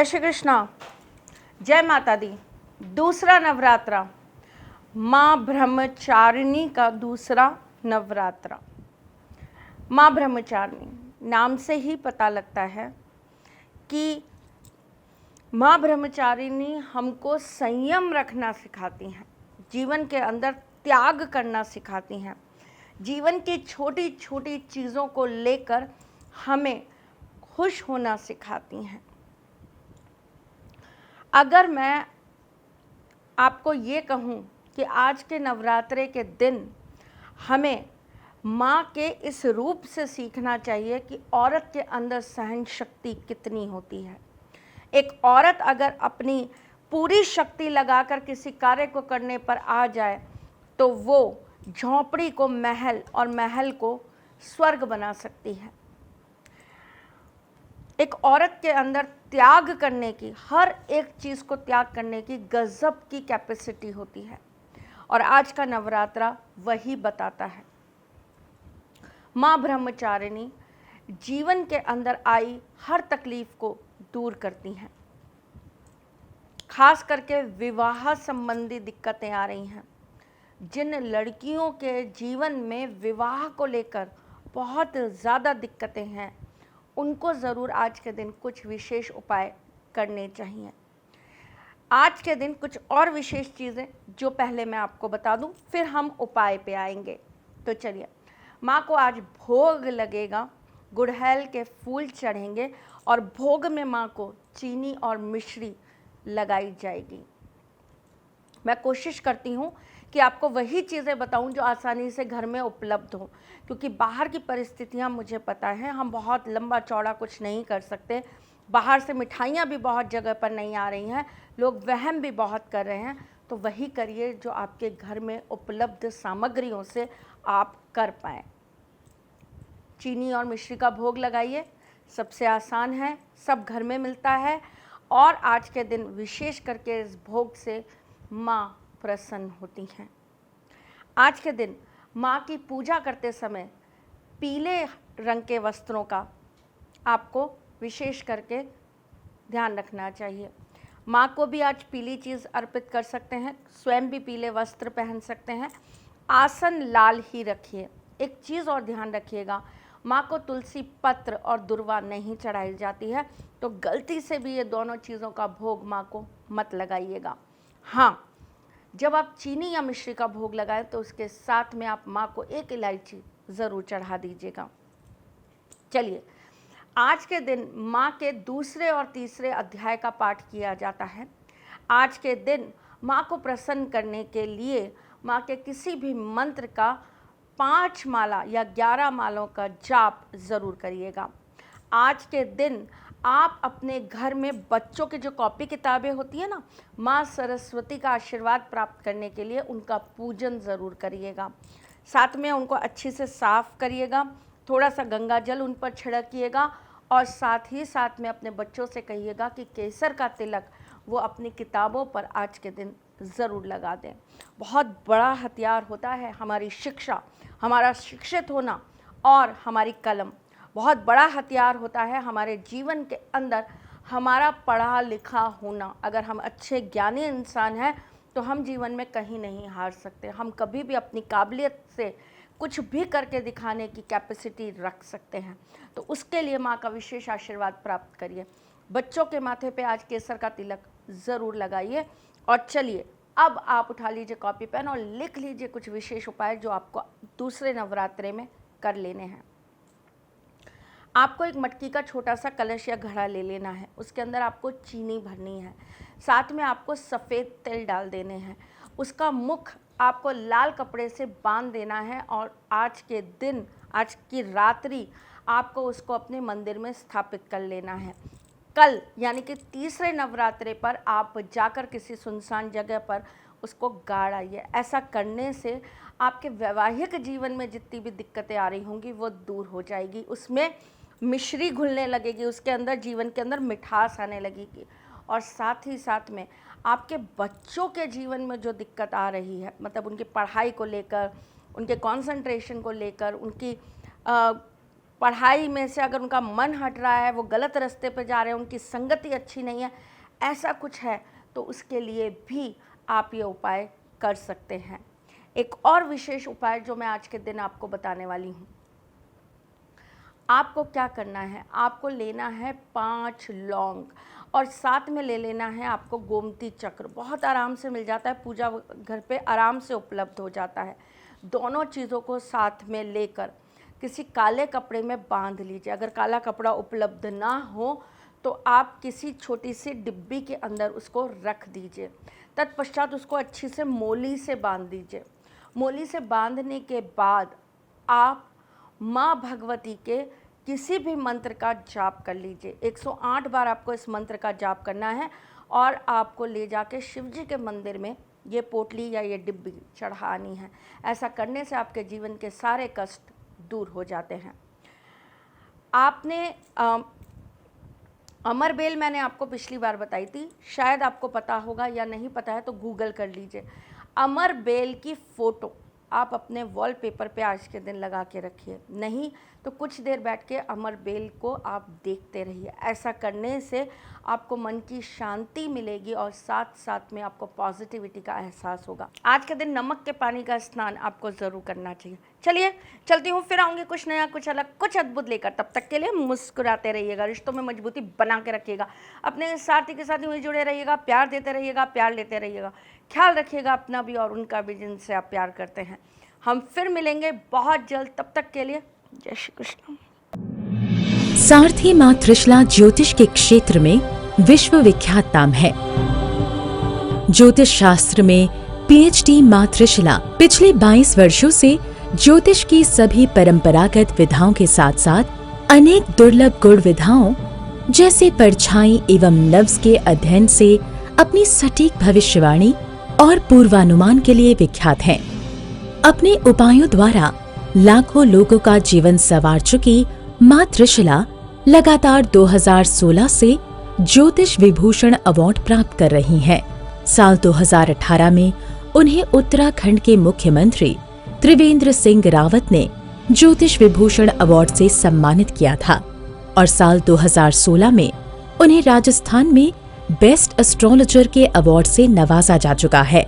जय श्री कृष्णा, जय माता दी। दूसरा नवरात्रा, माँ ब्रह्मचारिणी का दूसरा नवरात्रा। माँ ब्रह्मचारिणी नाम से ही पता लगता है कि माँ ब्रह्मचारिणी हमको संयम रखना सिखाती हैं, जीवन के अंदर त्याग करना सिखाती हैं, जीवन की छोटी छोटी चीज़ों को लेकर हमें खुश होना सिखाती हैं। अगर मैं आपको ये कहूँ कि आज के नवरात्रे के दिन हमें माँ के इस रूप से सीखना चाहिए कि औरत के अंदर सहन शक्ति कितनी होती है। एक औरत अगर अपनी पूरी शक्ति लगाकर किसी कार्य को करने पर आ जाए तो वो झोंपड़ी को महल और महल को स्वर्ग बना सकती है। एक औरत के अंदर त्याग करने की, हर एक चीज़ को त्याग करने की गजब की कैपेसिटी होती है और आज का नवरात्रा वही बताता है। माँ ब्रह्मचारिणी जीवन के अंदर आई हर तकलीफ को दूर करती हैं। खास करके विवाह संबंधी दिक्कतें आ रही हैं, जिन लड़कियों के जीवन में विवाह को लेकर बहुत ज़्यादा दिक्कतें हैं, उनको ज़रूर आज के दिन कुछ विशेष उपाय करने चाहिए। आज के दिन कुछ और विशेष चीज़ें जो पहले मैं आपको बता दूं, फिर हम उपाय पे आएंगे। तो चलिए, माँ को आज भोग लगेगा, गुड़हल के फूल चढ़ेंगे और भोग में माँ को चीनी और मिश्री लगाई जाएगी। मैं कोशिश करती हूँ कि आपको वही चीज़ें बताऊं जो आसानी से घर में उपलब्ध हो, क्योंकि बाहर की परिस्थितियाँ मुझे पता है, हम बहुत लंबा चौड़ा कुछ नहीं कर सकते। बाहर से मिठाइयाँ भी बहुत जगह पर नहीं आ रही हैं, लोग वहम भी बहुत कर रहे हैं। तो वही करिए जो आपके घर में उपलब्ध सामग्रियों से आप कर पाएँ। चीनी और मिश्री का भोग लगाइए, सबसे आसान है, सब घर में मिलता है और आज के दिन विशेष करके इस भोग से माँ प्रसन्न होती हैं। आज के दिन माँ की पूजा करते समय पीले रंग के वस्त्रों का आपको विशेष करके ध्यान रखना चाहिए। माँ को भी आज पीली चीज़ अर्पित कर सकते हैं, स्वयं भी पीले वस्त्र पहन सकते हैं। आसन लाल ही रखिए। एक चीज़ और ध्यान रखिएगा, माँ को तुलसी पत्र और दुर्वा नहीं चढ़ाई जाती है, तो गलती से भी ये दोनों चीज़ों का भोग माँ को मत लगाइएगा। हाँ, जब आप चीनी या मिश्री का भोग लगाएं तो उसके साथ में आप माँ को एक इलायची ज़रूर चढ़ा दीजिएगा। चलिए, आज के दिन माँ के दूसरे और तीसरे अध्याय का पाठ किया जाता है। आज के दिन माँ को प्रसन्न करने के लिए माँ के किसी भी मंत्र का 5 माला या 11 मालों का जाप ज़रूर करिएगा। आज के दिन आप अपने घर में बच्चों की जो कॉपी किताबें होती है ना, माँ सरस्वती का आशीर्वाद प्राप्त करने के लिए उनका पूजन ज़रूर करिएगा। साथ में उनको अच्छे से साफ़ करिएगा, थोड़ा सा गंगा जल उन पर छिड़किएगा और साथ ही साथ में अपने बच्चों से कहिएगा कि केसर का तिलक वो अपनी किताबों पर आज के दिन ज़रूर लगा दें। बहुत बड़ा हथियार होता है हमारी शिक्षा, हमारा शिक्षित होना और हमारी कलम। बहुत बड़ा हथियार होता है हमारे जीवन के अंदर हमारा पढ़ा लिखा होना। अगर हम अच्छे ज्ञानी इंसान हैं तो हम जीवन में कहीं नहीं हार सकते। हम कभी भी अपनी काबिलियत से कुछ भी करके दिखाने की कैपेसिटी रख सकते हैं। तो उसके लिए माँ का विशेष आशीर्वाद प्राप्त करिए। बच्चों के माथे पे आज केसर का तिलक ज़रूर लगाइए। और चलिए, अब आप उठा लीजिए कॉपी पेन और लिख लीजिए कुछ विशेष उपाय जो आपको दूसरे नवरात्रे में कर लेने हैं। आपको एक मटकी का छोटा सा कलश या घड़ा ले लेना है, उसके अंदर आपको चीनी भरनी है, साथ में आपको सफ़ेद तिल डाल देने हैं। उसका मुख आपको लाल कपड़े से बांध देना है और आज के दिन, आज की रात्रि आपको उसको अपने मंदिर में स्थापित कर लेना है। कल यानी कि तीसरे नवरात्रे पर आप जाकर किसी सुनसान जगह पर उसको गाड़ आइए। ऐसा करने से आपके वैवाहिक जीवन में जितनी भी दिक्कतें आ रही होंगी वो दूर हो जाएगी। उसमें मिश्री घुलने लगेगी, उसके अंदर जीवन के अंदर मिठास आने लगेगी और साथ ही साथ में आपके बच्चों के जीवन में जो दिक्कत आ रही है, मतलब उनकी पढ़ाई को लेकर, उनके कंसंट्रेशन को लेकर, उनकी पढ़ाई में से अगर उनका मन हट रहा है, वो गलत रास्ते पे जा रहे हैं, उनकी संगति अच्छी नहीं है, ऐसा कुछ है, तो उसके लिए भी आप ये उपाय कर सकते हैं। एक और विशेष उपाय जो मैं आज के दिन आपको बताने वाली हूँ। आपको क्या करना है, आपको लेना है 5 लौंग और साथ में ले लेना है आपको गोमती चक्र। बहुत आराम से मिल जाता है, पूजा घर पे आराम से उपलब्ध हो जाता है। दोनों चीज़ों को साथ में लेकर किसी काले कपड़े में बांध लीजिए। अगर काला कपड़ा उपलब्ध ना हो तो आप किसी छोटी सी डिब्बी के अंदर उसको रख दीजिए। तत्पश्चात उसको अच्छी से मोली से बांध दीजिए। मोली से बांधने के बाद आप माँ भगवती के किसी भी मंत्र का जाप कर लीजिए। 108 बार आपको इस मंत्र का जाप करना है और आपको ले जाके शिव जी के मंदिर में ये पोटली या ये डिब्बी चढ़ानी है। ऐसा करने से आपके जीवन के सारे कष्ट दूर हो जाते हैं। आपने अमरबेल मैंने आपको पिछली बार बताई थी, शायद आपको पता होगा या नहीं पता है तो गूगल कर लीजिए। अमरबेल की फ़ोटो आप अपने वॉलपेपर पे आज के दिन लगा के रखिए, नहीं तो कुछ देर बैठ के अमरबेल को आप देखते रहिए। ऐसा करने से आपको मन की शांति मिलेगी और साथ साथ में आपको पॉजिटिविटी का एहसास होगा। आज के दिन नमक के पानी का स्नान आपको ज़रूर करना चाहिए। चलिए चलती हूँ, फिर आऊँगी कुछ नया, कुछ अलग, कुछ अद्भुत लेकर। तब तक के लिए मुस्कुराते रहिएगा, रिश्तों में मजबूती बना के रखिएगा, अपने साथी के साथ यूँ जुड़े रहिएगा, प्यार देते रहिएगा, प्यार लेते रहिएगा। ख्याल रखिएगा अपना भी और उनका भी जिनसे आप प्यार करते हैं। हम फिर मिलेंगे बहुत जल्द, तब तक के लिए जय श्री कृष्ण। सारथी माँ त्रिशला ज्योतिष के क्षेत्र में विश्व विख्यात नाम है। ज्योतिष शास्त्र में पीएचडी माँ त्रिशला पिछले 22 वर्षों से ज्योतिष की सभी परंपरागत विधाओं के साथ साथ अनेक दुर्लभ गुण विधाओं जैसे परछाई एवं नव्स के अध्ययन से अपनी सटीक भविष्यवाणी और पूर्वानुमान के लिए विख्यात हैं। अपने उपायों द्वारा लाखों लोगों का जीवन संवार चुकी माँ त्रिशला लगातार 2016 से ज्योतिष विभूषण अवार्ड प्राप्त कर रही हैं। साल 2018 में उन्हें उत्तराखंड के मुख्यमंत्री त्रिवेंद्र सिंह रावत ने ज्योतिष विभूषण अवार्ड से सम्मानित किया था और साल 2016 में उन्हें राजस्थान में बेस्ट एस्ट्रोलॉजर के अवार्ड से नवाजा जा चुका है।